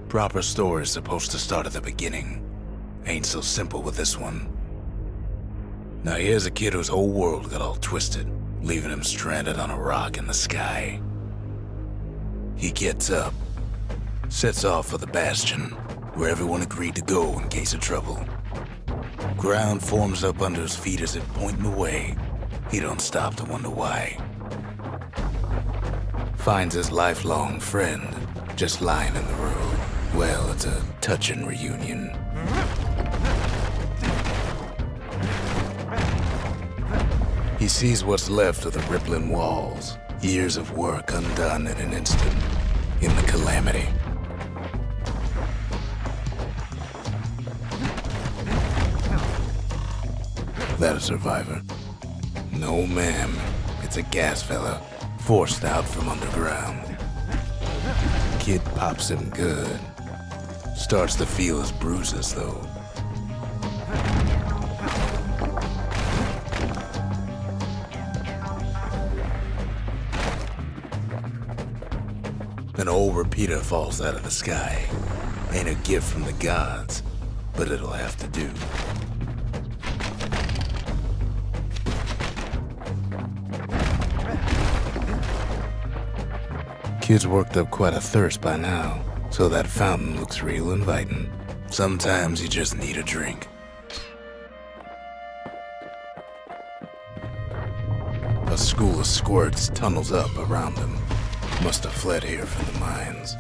Proper story is supposed to start at the beginning. Ain't so simple with this one. Now here's a kid whose whole world got all twisted, leaving him stranded on a rock in the sky. He gets up, sets off for the Bastion, where everyone agreed to go in case of trouble. Ground forms up under his feet as if pointing the way. He don't stop to wonder why. Finds his lifelong friend just lying in the road. Well, it's a touching reunion. He sees what's left of the rippling walls, years of work undone in an instant, in the calamity. That a survivor? No, ma'am. It's a gas fella, forced out from underground. Kid pops him good. Starts to feel his bruises, though. An old repeater falls out of the sky. Ain't a gift from the gods, but it'll have to do. Kid's worked up quite a thirst by now, so that fountain looks real inviting. Sometimes you just need a drink. A school of squirts tunnels up around him. Must have fled here from the mines.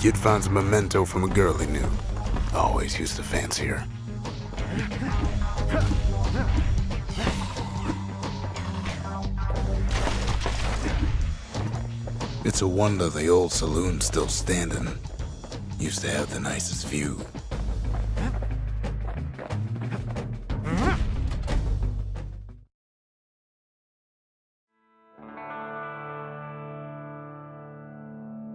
Kid finds a memento from a girl he knew. Always used to fancy her. It's a wonder the old saloon's still standing. Used to have the nicest view.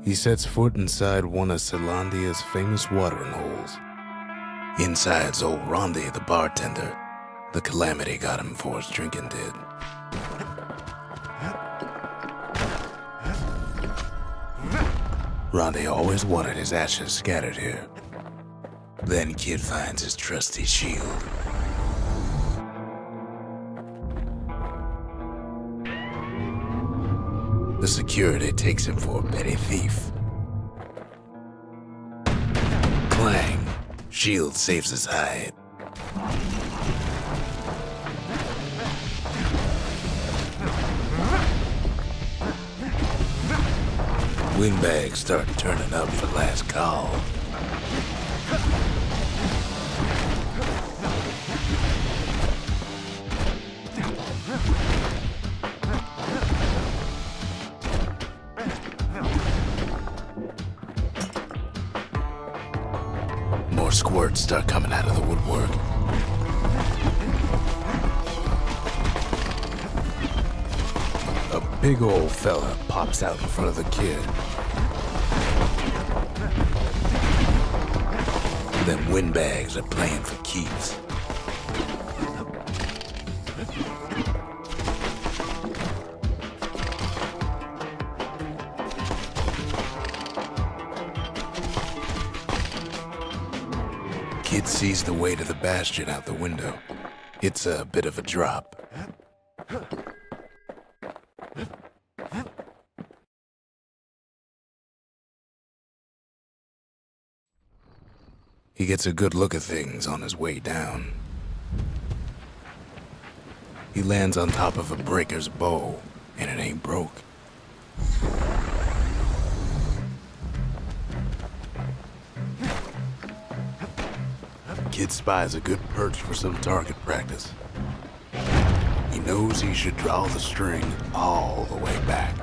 He sets foot inside one of Zealandia's famous watering holes. Inside's old Rondi, the bartender. The calamity got him before his drinking did. Rondi always wanted his ashes scattered here. Then Kid finds his trusty shield. The security takes him for a petty thief. Clang! Shield saves his hide. Windbags start turning up for last call. More squirts start coming out of the woodwork. A big old fella pops out in front of the kid. Them windbags are playing for keeps. Kid sees the way to the Bastion out the window. It's a bit of a drop. He gets a good look at things on his way down. He lands on top of a breaker's bow, and it ain't broke. Kid spies a good perch for some target practice. He knows he should draw the string all the way back.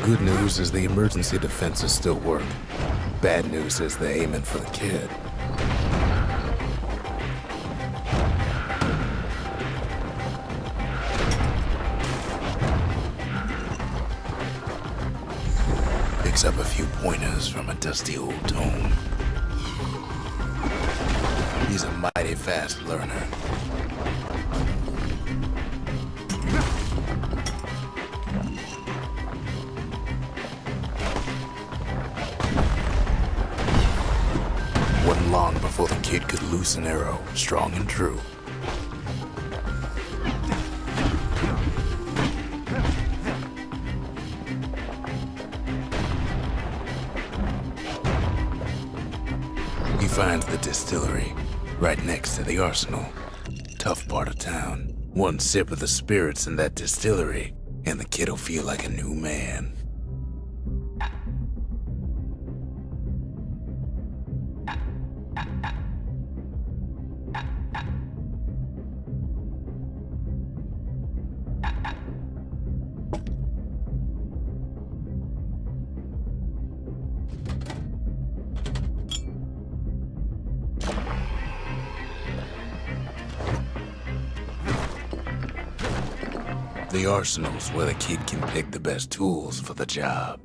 Good news is the emergency defenses still work. Bad news is they're aiming for the kid. Picks up a few pointers from a dusty old tome. He's a mighty fast learner. Wasn't long before the kid could loose an arrow, strong and true. He finds the distillery, right next to the arsenal. Tough part of town. One sip of the spirits in that distillery, and the kid'll feel like a new man. The arsenal's where the kid can pick the best tools for the job.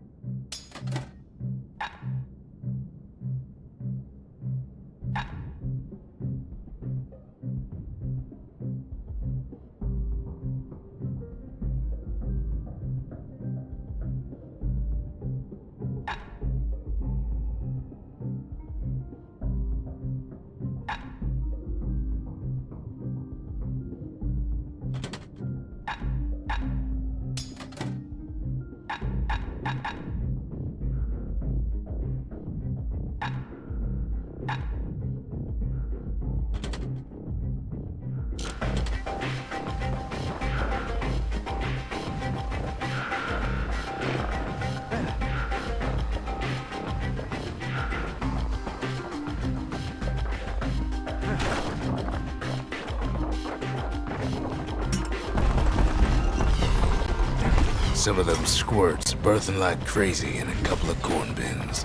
Some of them squirts birthing like crazy in a couple of corn bins.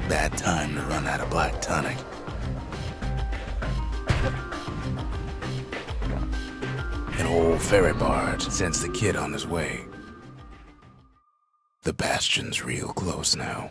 Bad time to run out of black tonic. An old ferry barge sends the kid on his way. The Bastion's real close now.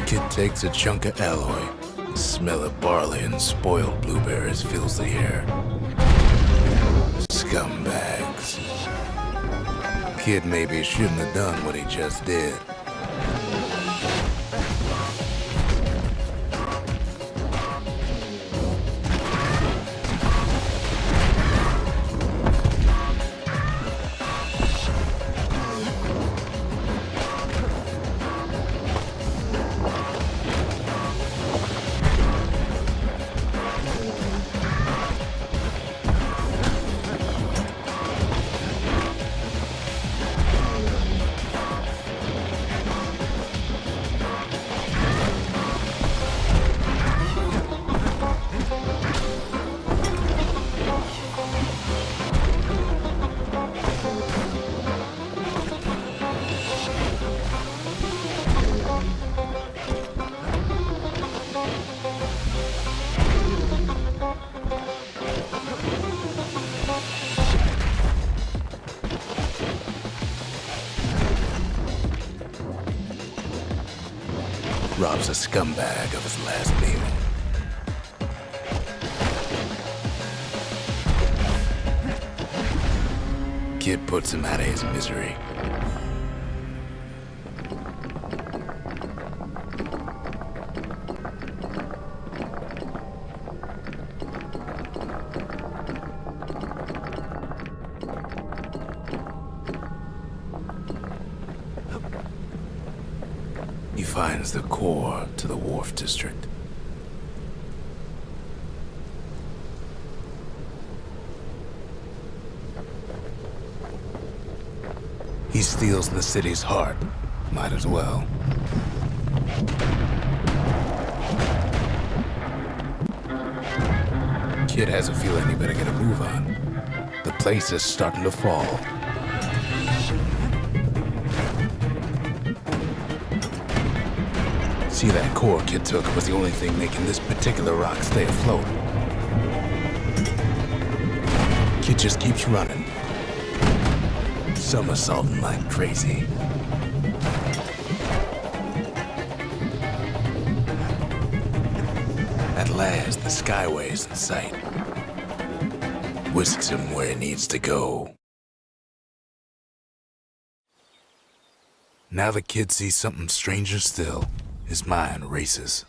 Kid takes a chunk of alloy. The smell of barley and spoiled blueberries fills the air. Scumbags. Kid maybe shouldn't have done what he just did. Robs a scumbag of his last meal. Kid puts him out of his misery. He finds the core to the Wharf District. He steals the city's heart. Might as well. Kid has a feeling he better get a move on. The place is starting to fall. See, that core Kid took was the only thing making this particular rock stay afloat. Kid just keeps running, somersaulting like crazy. At last, the skyway's in sight. Whisks him where he needs to go. Now the Kid sees something stranger still. His mind races.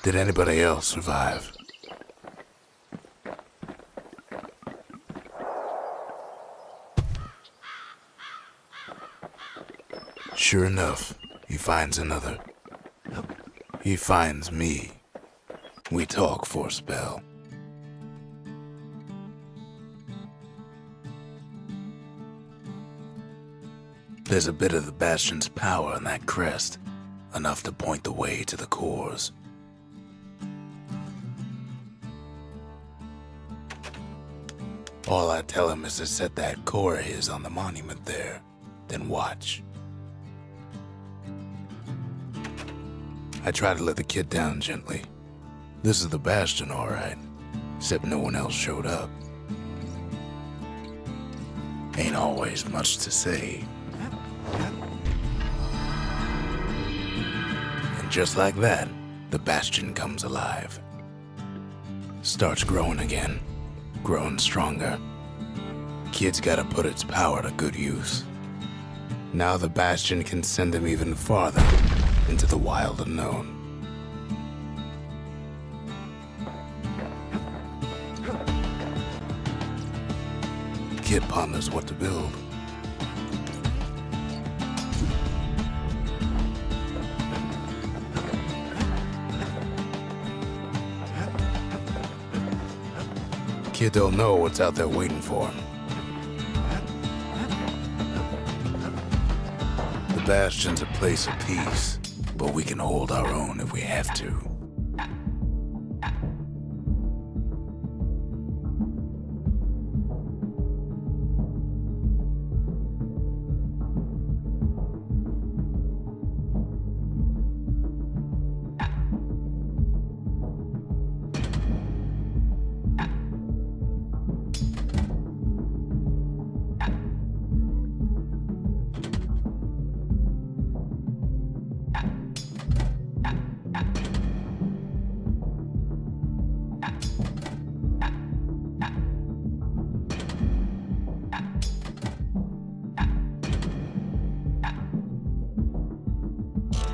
Did anybody else survive? Sure enough, he finds another. He finds me. We talk for a spell. There's a bit of the Bastion's power in that crest, enough to point the way to the cores. All I tell him is to set that core of his on the monument there, then watch. I try to let the Kid down gently. This is the Bastion, all right, except no one else showed up. Ain't always much to say. And just like that, the Bastion comes alive. Starts growing again, growing stronger. Kid's gotta put its power to good use. Now the Bastion can send him even farther into the wild unknown. Kid ponders what to build. Kid don't know what's out there waiting for him. The Bastion's a place of peace, but we can hold our own if we have to.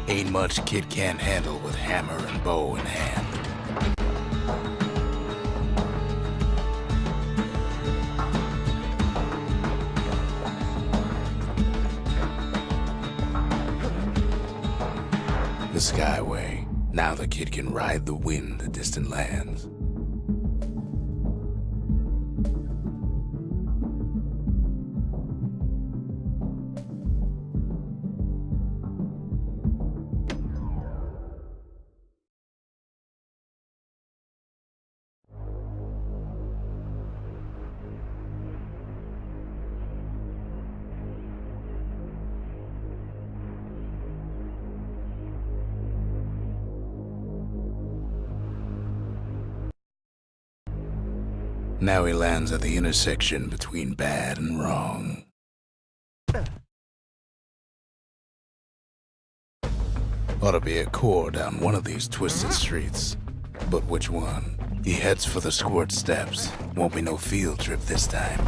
Ain't much kid can't handle with hammer and bow in hand. The Skyway. Now the kid can ride the wind to distant lands. Now he lands at the intersection between bad and wrong. Ought to be a core down one of these twisted streets. But which one? He heads for the squirt steps. Won't be no field trip this time.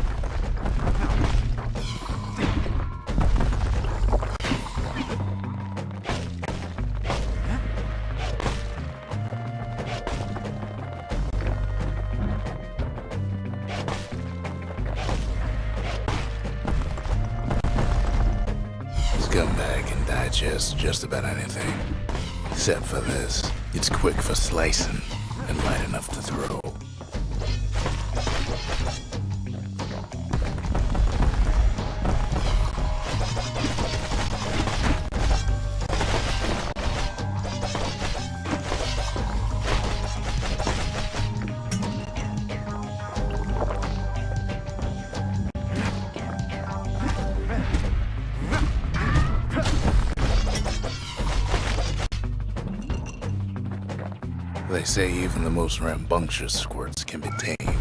Scumbag can digest just about anything. Except for this. It's quick for slicing and light enough to throw. They say even the most rambunctious squirts can be tamed.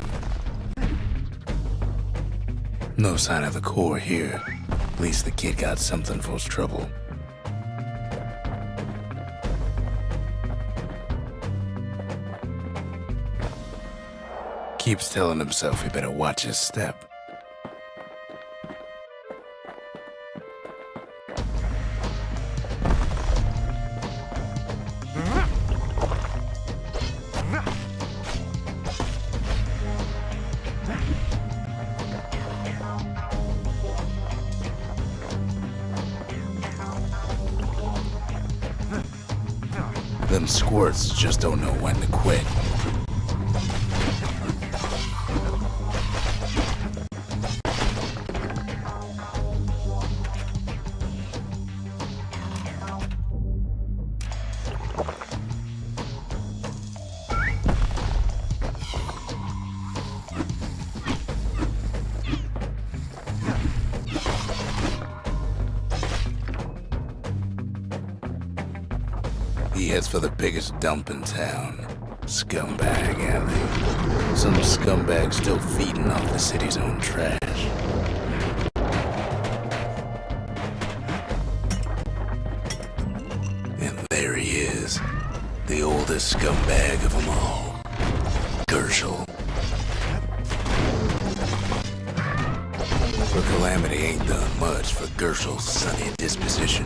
No sign of the core here. At least the kid got something for his trouble. Keeps telling himself he better watch his step. Them squirts just don't know when to quit. He heads for the biggest dump in town. Scumbag alley. Some scumbag still feeding off the city's own trash. And there he is. The oldest scumbag of them all. Gershel. For Calamity ain't done much for Gershel's sunny disposition.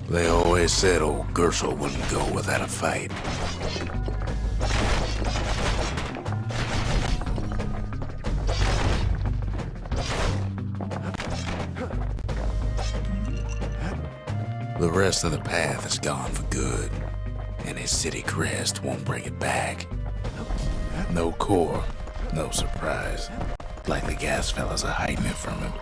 They always said old Gershel wouldn't go without a fight. The rest of the path is gone for good, and his city crest won't bring it back. No core, no surprise. Like the gas fellas are hiding it from him.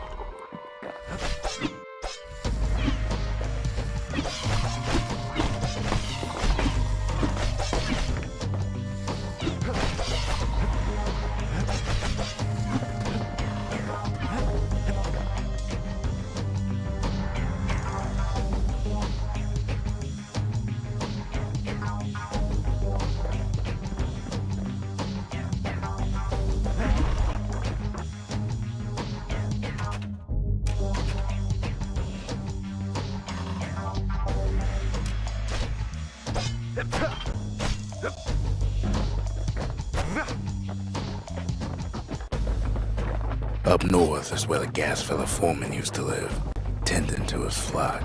Up north is where the gas fella foreman used to live, tending to his flock.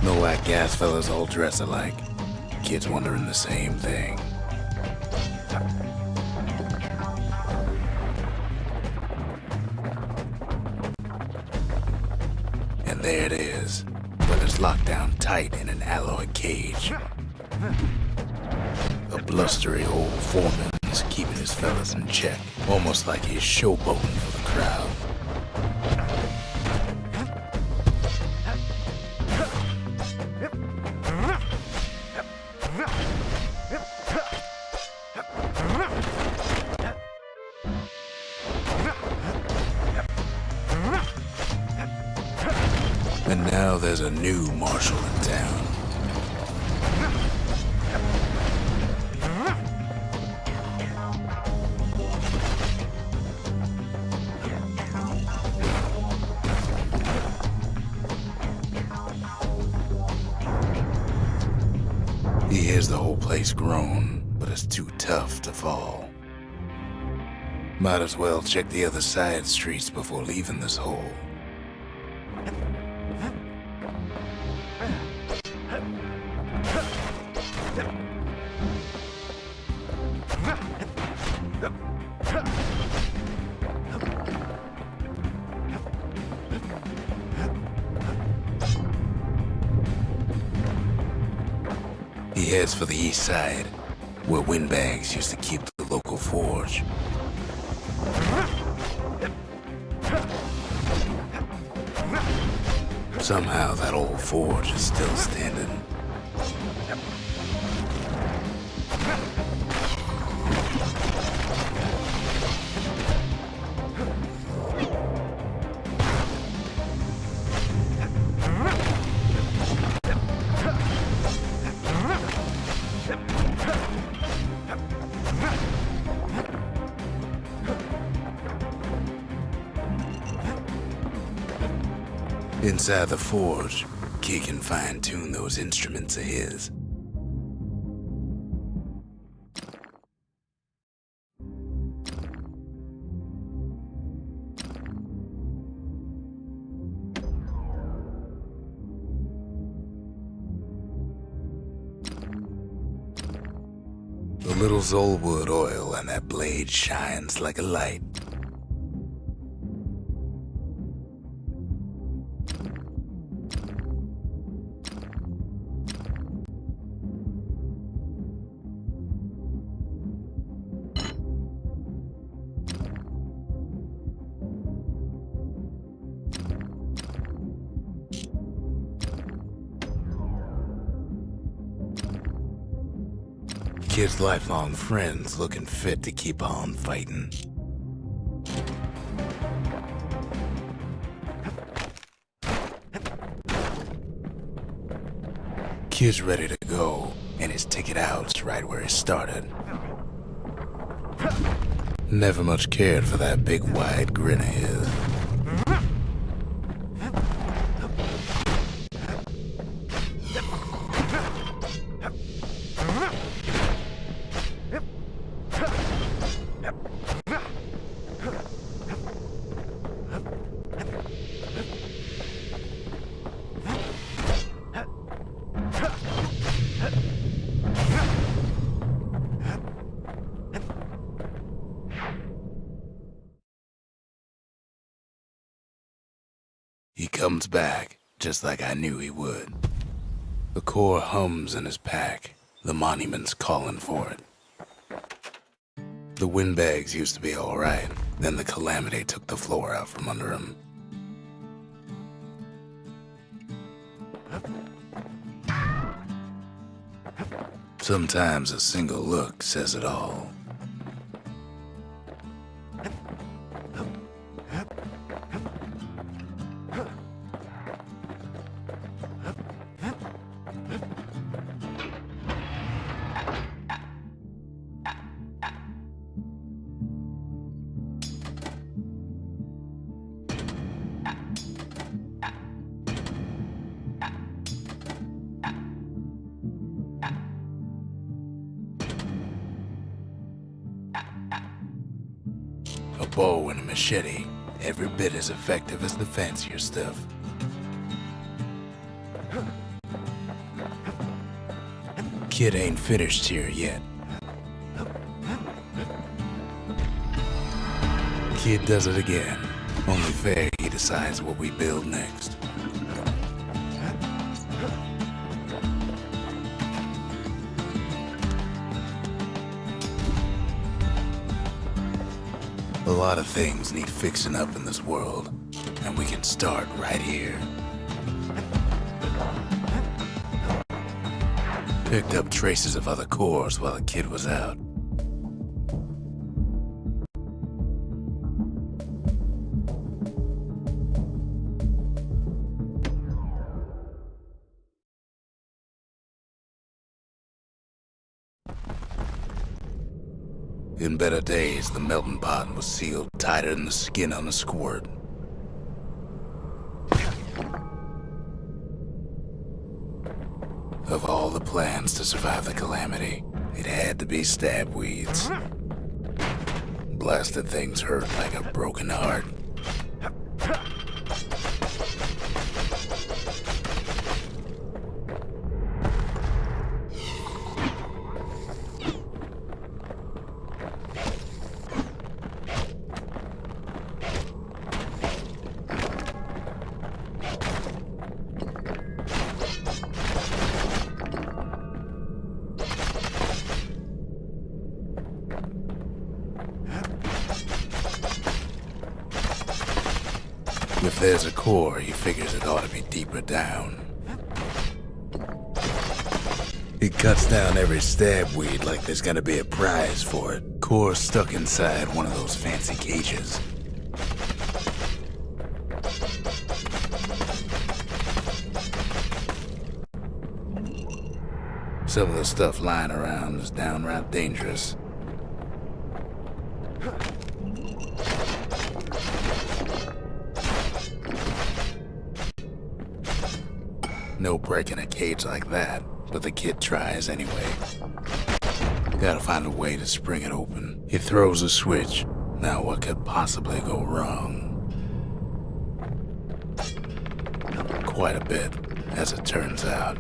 No white gas fellas all dress alike. Kids wondering the same thing. And there it is, but it's locked down tight in an alloy cage. A blustery old foreman's keeping his fellas in check, almost like he's showboating for the crowd. And now there's a new marshal in town. He hears the whole place groan, but it's too tough to fall. Might as well check the other side streets before leaving this hole. He heads for the east side, where windbags used to keep the local forge. Somehow that old forge is still standing. Inside the forge, Key can fine-tune those instruments of his. The little Zolwood oil and that blade shines like a light. Kid's lifelong friends looking fit to keep on fighting. Kid's ready to go, and his ticket out's right where he started. Never much cared for that big wide grin of his. He comes back, just like I knew he would. The core hums in his pack. The monument's calling for it. The windbags used to be alright, then the calamity took the floor out from under him. Sometimes a single look says it all. A bow and a machete, every bit as effective as the fancier stuff. Kid ain't finished here yet. Kid does it again. Only fair he decides what we build next. A lot of things need fixing up in this world, and we can start right here. Picked up traces of other cores while the kid was out. In better days, the melting pot was sealed tighter than the skin on a squirt. Of all the plans to survive the calamity, it had to be stab weeds. Blasted things hurt like a broken heart. If there's a core, he figures it ought to be deeper down. He cuts down every stab weed like there's gonna be a prize for it. Core stuck inside one of those fancy cages. Some of the stuff lying around is downright dangerous. No breaking a cage like that, but the kid tries anyway. Gotta find a way to spring it open. He throws a switch. Now what could possibly go wrong? Quite a bit, as it turns out.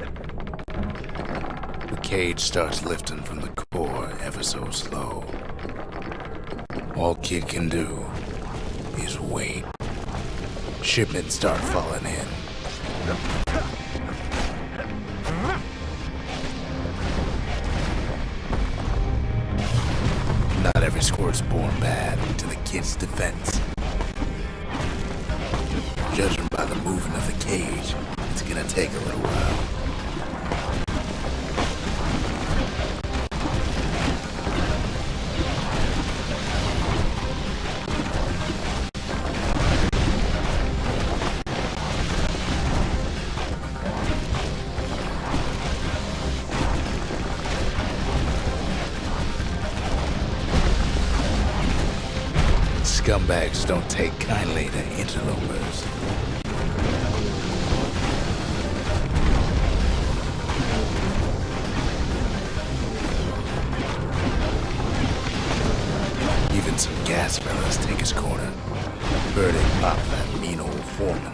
The cage starts lifting from the core ever so slow. All kid can do is wait. Shipments start falling in. Not every squirt born bad, to the kid's defense. Judging by the movement of the cage, it's gonna take a little while. Scumbags don't take kindly to interlopers. Even some gas fellas take his corner. Birdie pop that mean old foreman.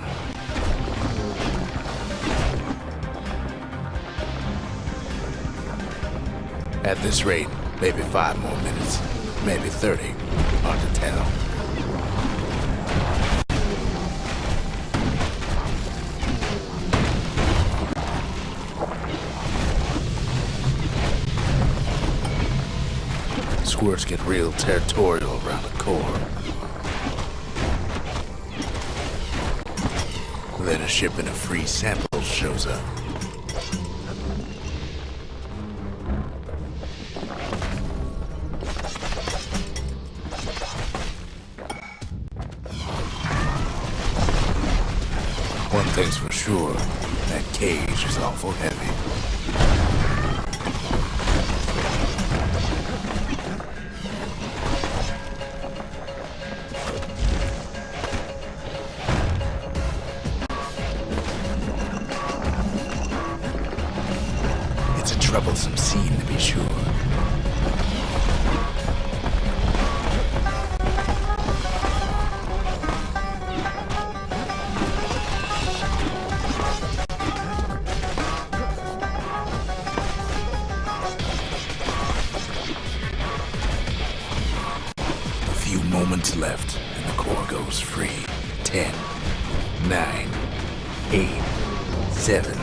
At this rate, maybe 5 more minutes, maybe 30. Hard to tell. Squirts get real territorial around the core. Then a shipment of free samples shows up. One thing's for sure, that cage is awful heavy. It's a troublesome scene to be sure. Moments left, and the core goes free. 10, 9, 8, 7,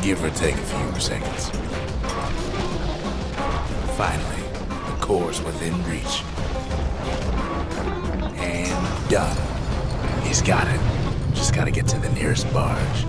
give or take a few seconds. Finally, the core's within reach. And done. He's got it. Just gotta get to the nearest barge.